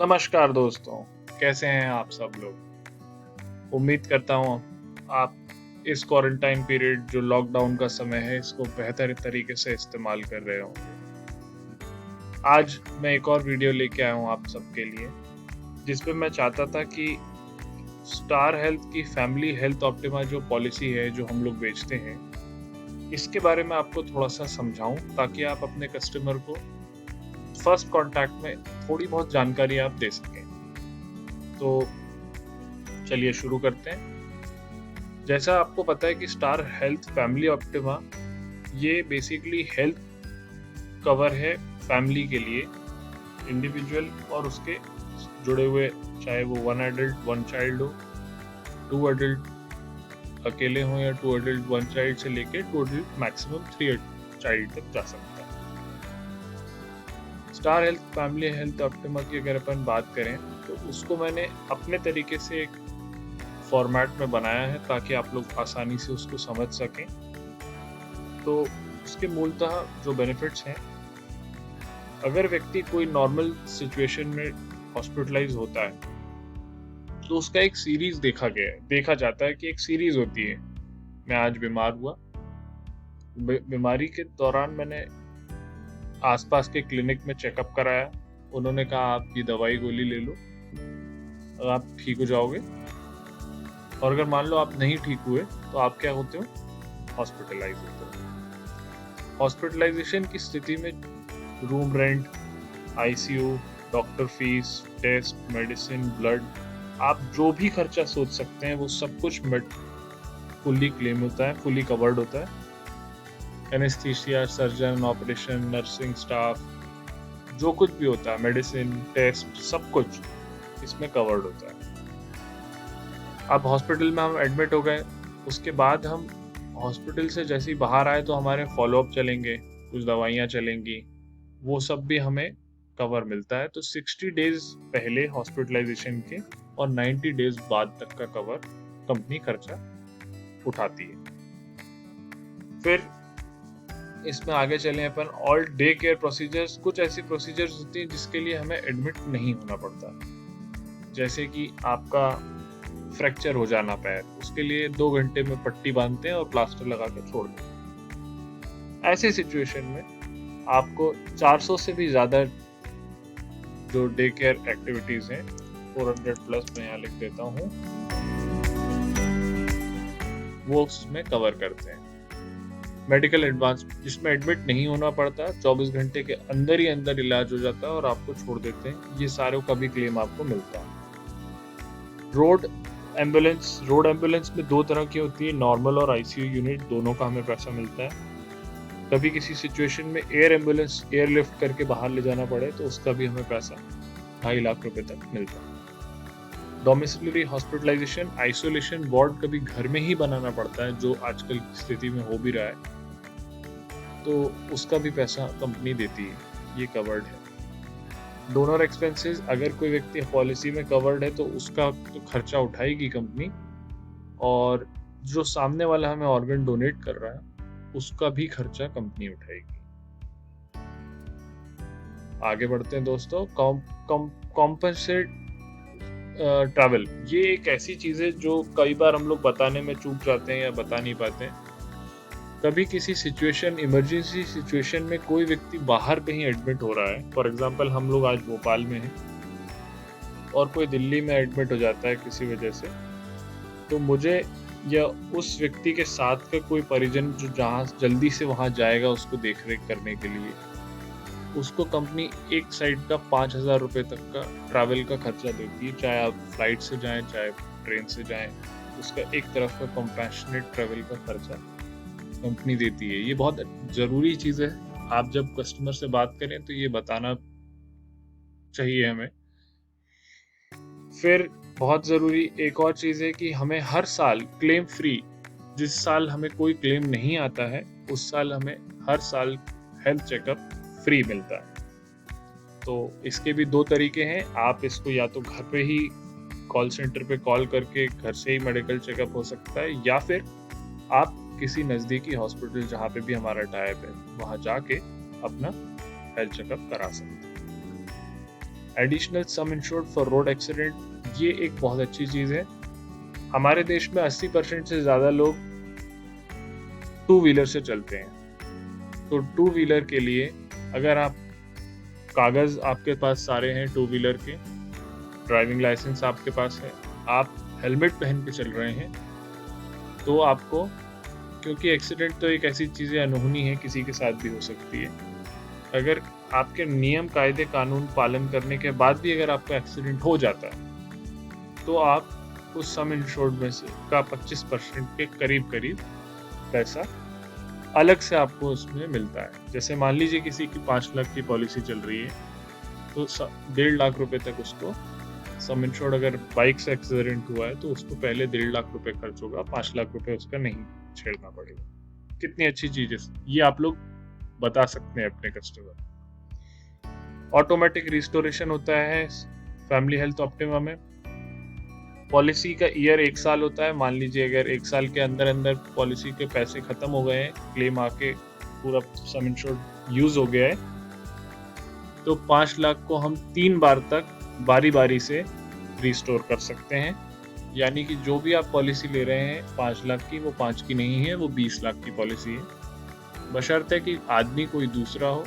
नमस्कार दोस्तों, कैसे हैं आप सब लोग? उम्मीद करता हूँ आप इस क्वारंटाइन पीरियड जो लॉकडाउन का समय है इसको बेहतर तरीके से इस्तेमाल कर रहे होंगे। आज मैं एक और वीडियो लेके आया हूँ आप सबके लिए, जिसपे मैं चाहता था कि स्टार हेल्थ की फैमिली हेल्थ ऑप्टिमा जो पॉलिसी है जो हम लोग बेचते हैं, इसके बारे में आपको थोड़ा सा समझाऊं ताकि आप अपने कस्टमर को फर्स्ट कांटेक्ट में थोड़ी बहुत जानकारी आप दे सकें। तो चलिए शुरू करते हैं। जैसा आपको पता है कि स्टार हेल्थ फैमिली ऑप्टिमा ये बेसिकली हेल्थ कवर है फैमिली के लिए, इंडिविजुअल और उसके जुड़े हुए, चाहे वो 1 एडल्ट 1 चाइल्ड हो, 2 एडल्ट अकेले हों या 2 एडल्ट 1 चाइल्ड से लेके 2 एडल्ट मैक्सिमम 3 चाइल्ड तक जा सकता है। Star health family health optima की अगर अपन बात करें तो उसको मैंने अपने तरीके से एक फॉर्मेट में बनाया है ताकि आप लोग आसानी से उसको समझ सकें। तो उसके मूलतः जो बेनिफिट्स हैं, अगर व्यक्ति कोई नॉर्मल सिचुएशन में हॉस्पिटलाइज होता है तो उसका एक सीरीज देखा जाता है कि एक सीरीज होती है। मैं आज बीमार हुआ, बीमारी के दौरान मैंने आसपास के क्लिनिक में चेकअप कराया, उन्होंने कहा आप ये दवाई गोली ले लो और आप ठीक हो जाओगे। और अगर मान लो आप नहीं ठीक हुए तो आप क्या होते हो? हॉस्पिटलाइज होते हो। हॉस्पिटलाइजेशन की स्थिति में room rent, ICU, doctor fees, test, medicine, blood, आप जो भी खर्चा सोच सकते हैं वो सब कुछ फुल्ली क्लेम होता है, फुल्ली कवर्ड होता है। Anaesthesia, surgeon, operation, nursing staff, जो कुछ भी होता है, मेडिसिन, टेस्ट, सब कुछ इसमें कवर्ड होता है। अब हॉस्पिटल में हम एडमिट हो गए, उसके बाद हम हॉस्पिटल से जैसे ही बाहर आए तो हमारे फॉलोअप चलेंगे, कुछ दवाइयाँ चलेंगी, वो सब भी हमें कवर मिलता है। तो 60 डेज पहले हॉस्पिटलाइजेशन के और 90 डेज बाद तक का कवर कंपनी खर्चा उठाती है। फिर इसमें आगे चलें अपन, ऑल डे केयर प्रोसीजर्स, कुछ ऐसी प्रोसीजर्स होती हैं जिसके लिए हमें एडमिट नहीं होना पड़ता, जैसे कि आपका फ्रैक्चर हो जाना पैर, उसके लिए 2 घंटे में पट्टी बांधते हैं और प्लास्टर लगा के छोड़ देते हैं। ऐसे सिचुएशन में आपको 400 से भी ज़्यादा जो डे केयर एक्टिविटीज़ हैं, 400 प्लस मैं यहाँ लिख देता हूँ, वो उसमें कवर करते हैं। मेडिकल एडवांस, जिसमें एडमिट नहीं होना पड़ता, 24 घंटे के अंदर ही अंदर इलाज हो जाता है और आपको छोड़ देते हैं, ये सारों का भी क्लेम आपको मिलता है। रोड एम्बुलेंस में 2 तरह की होती है, नॉर्मल और आईसीयू यूनिट, दोनों का हमें पैसा मिलता है। कभी किसी सिचुएशन में एयर एम्बुलेंस एयरलिफ्ट करके बाहर ले जाना पड़े तो उसका भी हमें पैसा 2.5 लाख रुपए तक मिलता है। डोमिसिलरी हॉस्पिटलाइजेशन, आइसोलेशन वार्ड कभी घर में ही बनाना पड़ता है, जो आजकल की स्थिति में हो भी रहा है, तो उसका भी पैसा कंपनी देती है, ये कवर्ड है। डोनर एक्सपेंसेस, अगर कोई व्यक्ति पॉलिसी में कवर्ड है तो उसका तो खर्चा उठाएगी कंपनी, और जो सामने वाला हमें ऑर्गन डोनेट कर रहा है उसका भी खर्चा कंपनी उठाएगी। आगे बढ़ते हैं दोस्तों। कॉम्पनसेट ट्रैवल, ये एक ऐसी चीज़ है जो कई बार हम लोग बताने में चूक जाते हैं या बता नहीं पाते हैं। कभी किसी सिचुएशन, इमरजेंसी सिचुएशन में कोई व्यक्ति बाहर कहीं एडमिट हो रहा है, फॉर एग्जांपल हम लोग आज भोपाल में हैं और कोई दिल्ली में एडमिट हो जाता है किसी वजह से, तो मुझे या उस व्यक्ति के साथ का कोई परिजन जो जहाँ जल्दी से वहाँ जाएगा उसको देख रेख करने के लिए, उसको कंपनी एक साइड का 5,000 रुपये तक का ट्रैवल का खर्चा देती है, चाहे आप फ्लाइट से जाएं चाहे ट्रेन से जाएं, उसका एक तरफ का कंपैशनेट ट्रैवल का खर्चा कंपनी देती है। ये बहुत ज़रूरी चीज़ है, आप जब कस्टमर से बात करें तो ये बताना चाहिए हमें। फिर बहुत ज़रूरी एक और चीज़ है कि हमें हर साल क्लेम फ्री, जिस साल हमें कोई क्लेम नहीं आता है उस साल हमें हर साल हेल्थ चेकअप फ्री मिलता है। तो इसके भी 2 तरीके हैं, आप इसको या तो घर पे ही कॉल सेंटर पे कॉल करके घर से ही मेडिकल चेकअप हो सकता है, या फिर आप किसी नज़दीकी हॉस्पिटल जहाँ पे भी हमारा टाइप है वहाँ जाके अपना हेल्थ चेकअप करा सकते हैं। Additional some insured for road accident, ये एक बहुत अच्छी चीज़ है। हमारे देश में 80% से ज़्यादा लोग टू व्हीलर से चलते हैं। तो टू व्हीलर के लिए अगर आप कागज़ आपके पास सारे हैं टू व्हीलर के, ड्राइविंग लाइसेंस आपके पास है, आप हेलमेट पहन के चल रहे हैं, तो आपको, क्योंकि एक्सीडेंट तो एक ऐसी चीज़ है, अनहोनी है, किसी के साथ भी हो सकती है। अगर आपके नियम कायदे कानून पालन करने के बाद भी अगर आपका एक्सीडेंट हो जाता है तो आप उस सम इंश्योर्ड में से का 25% के करीब पैसा अलग से आपको उसमें मिलता है। जैसे मान लीजिए किसी की 5 लाख की पॉलिसी चल रही है तो 1.5 लाख रुपए तक उसको सम इंश्योर्ड, अगर बाइक से एक्सीडेंट हुआ है तो उसको पहले 1.5 लाख रुपए खर्च होगा, 5 लाख रुपए उसका नहीं छेड़ना पड़ेगा। कितनी अच्छी चीज है ये, आप लोग बता सकते हैं अपने कस्टमर। ऑटोमेटिक रिस्टोरेशन होता है फैमिली हेल्थ ऑप्टिमा में। पॉलिसी का ईयर 1 साल होता है। मान लीजिए अगर 1 साल के अंदर अंदर पॉलिसी के पैसे खत्म हो गए हैं, क्लेम आके पूरा सम इंश्योर्ड यूज हो गया है, तो 5 लाख को हम 3 बार तक बारी बारी से रिस्टोर कर सकते हैं। यानी कि जो भी आप पॉलिसी ले रहे हैं 5 लाख की, वो 5 की नहीं है, वो 20 लाख की पॉलिसी है, बशर्ते कि आदमी कोई दूसरा हो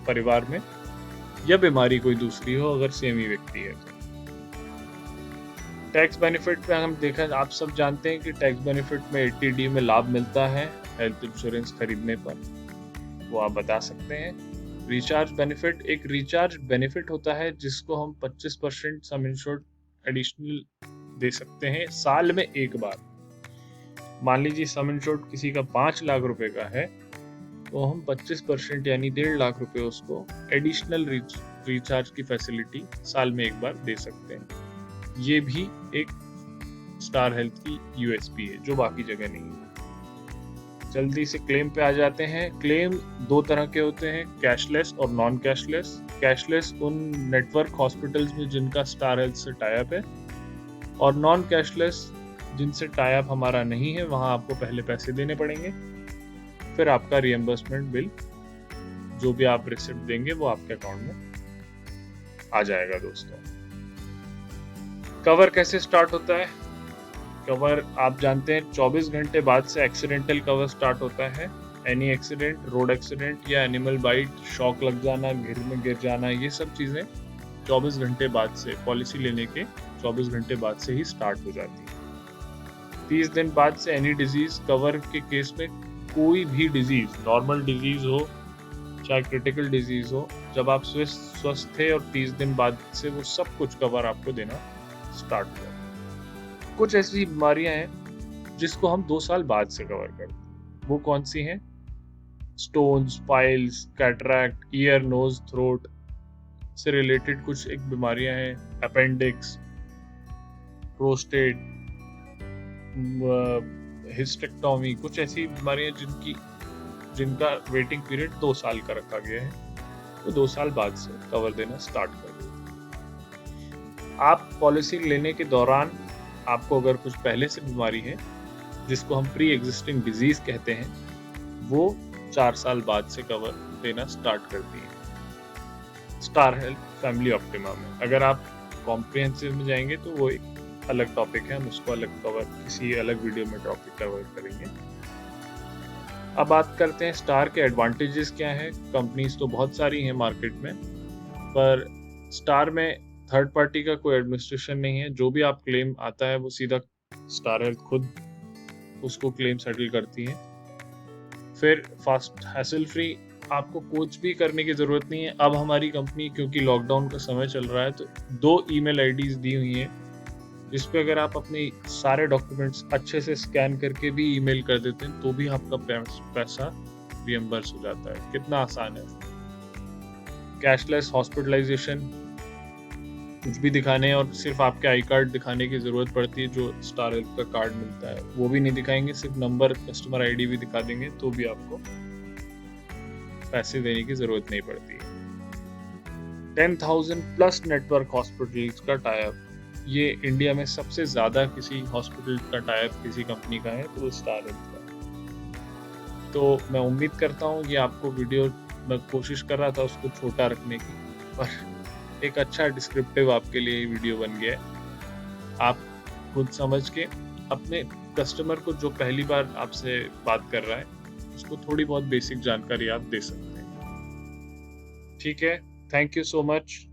परिवार में या बीमारी कोई दूसरी हो, अगर सेम ही व्यक्ति है तो। टैक्स बेनिफिट में हम देखा, आप सब जानते हैं कि टैक्स बेनिफिट में 80D में लाभ मिलता है हेल्थ इंश्योरेंस खरीदने पर, वो आप बता सकते हैं। रिचार्ज बेनिफिट, एक रिचार्ज बेनिफिट होता है जिसको हम 25% सम इंश्योर्ड एडिशनल दे सकते हैं साल में एक बार। मान लीजिए सम इंश्योर्ड किसी का 5 लाख रुपए का है तो हम 25% यानी 1.5 लाख रुपए उसको एडिशनल रिचार्ज की फैसिलिटी साल में एक बार दे सकते हैं। ये भी एक स्टार हेल्थ की यूएसपी है जो बाकी जगह नहीं है। जल्दी से क्लेम पे आ जाते हैं। क्लेम 2 तरह के होते हैं, कैशलेस और नॉन कैशलेस। कैशलेस उन नेटवर्क हॉस्पिटल्स में जिनका स्टार हेल्थ से टाई अप है, और नॉन कैशलेस जिनसे टाई अप हमारा नहीं है, वहां आपको पहले पैसे देने पड़ेंगे, फिर आपका रिएम्बर्समेंट बिल जो भी आप रिसिप्ट देंगे वो आपके अकाउंट में आ जाएगा। दोस्तों, कवर कैसे स्टार्ट होता है? कवर आप जानते हैं 24 घंटे बाद से एक्सीडेंटल कवर स्टार्ट होता है। एनी एक्सीडेंट, रोड एक्सीडेंट या एनिमल बाइट, शॉक लग जाना, गिर में गिर जाना, ये सब चीजें 24 घंटे बाद से, पॉलिसी लेने के 24 घंटे बाद से ही स्टार्ट हो जाती है। 30 दिन बाद से एनी डिजीज, कवर के केस में कोई भी डिजीज, नॉर्मल डिजीज हो चाहे क्रिटिकल डिजीज हो, जब आप स्वस्थ थे और 30 दिन बाद से वो सब कुछ कवर आपको देना स्टार्ट हुआ। कुछ ऐसी बीमारियां हैं जिसको हम 2 साल बाद से कवर करते हैं। वो कौन सी हैं? Stones, piles, cataract, ear, nose, throat से रिलेटेड कुछ एक बीमारियां हैं, अपेंडिक्स, प्रोस्टेट, हिस्टेक्टोमी, कुछ ऐसी बीमारियां जिनका वेटिंग पीरियड 2 साल का रखा गया है, तो 2 साल बाद से कवर देना स्टार्ट कर दें। आप पॉलिसी लेने के दौरान आपको अगर कुछ पहले से बीमारी है जिसको हम प्री एग्जिस्टिंग डिजीज कहते हैं, वो 4 साल बाद से कवर देना स्टार्ट करती है स्टार हेल्थ फैमिली ऑप्टिमा में। अगर आप कॉम्प्रिहेंसिव में जाएंगे तो वो एक अलग टॉपिक है, हम उसको अलग कवर किसी अलग वीडियो में टॉपिक कवर करेंगे। अब बात करते हैं स्टार के एडवांटेजेस क्या हैं। कंपनीज तो बहुत सारी हैं मार्केट में, पर स्टार में थर्ड पार्टी का कोई एडमिनिस्ट्रेशन नहीं है। जो भी आप क्लेम आता है वो सीधा स्टार हेल्थ खुद उसको क्लेम सेटल करती है। फिर फास्ट, हैसल फ्री, आपको कुछ भी करने की जरूरत नहीं है। अब हमारी कंपनी, क्योंकि लॉकडाउन का समय चल रहा है, तो 2 ईमेल आईडीज दी हुई हैं जिस पे अगर आप अपने सारे डॉक्यूमेंट्स अच्छे से स्कैन करके भी ईमेल कर देते हैं तो भी आपका पैसा रिएम्बर्स हो जाता है। कितना आसान है। कैशलेस हॉस्पिटलाइजेशन, कुछ भी दिखाने और सिर्फ आपके आई कार्ड दिखाने की जरूरत पड़ती है। जो स्टार हेल्थ का कार्ड मिलता है वो भी नहीं दिखाएंगे, सिर्फ नंबर, कस्टमर आईडी भी दिखा देंगे तो भी आपको पैसे देने की जरूरत नहीं पड़ती है। 10,000 प्लस नेटवर्क हॉस्पिटल्स का टाई अप, ये इंडिया में सबसे ज्यादा किसी हॉस्पिटल का टाई अप किसी कंपनी का है तो स्टार हेल्थ का। तो मैं उम्मीद करता हूँ कि आपको वीडियो, मैं कोशिश कर रहा था उसको छोटा रखने की, पर एक अच्छा डिस्क्रिप्टिव आपके लिए ये वीडियो बन गया है। आप खुद समझ के अपने कस्टमर को जो पहली बार आपसे बात कर रहा है, उसको थोड़ी बहुत बेसिक जानकारी आप दे सकते हैं। ठीक है, थैंक यू सो मच।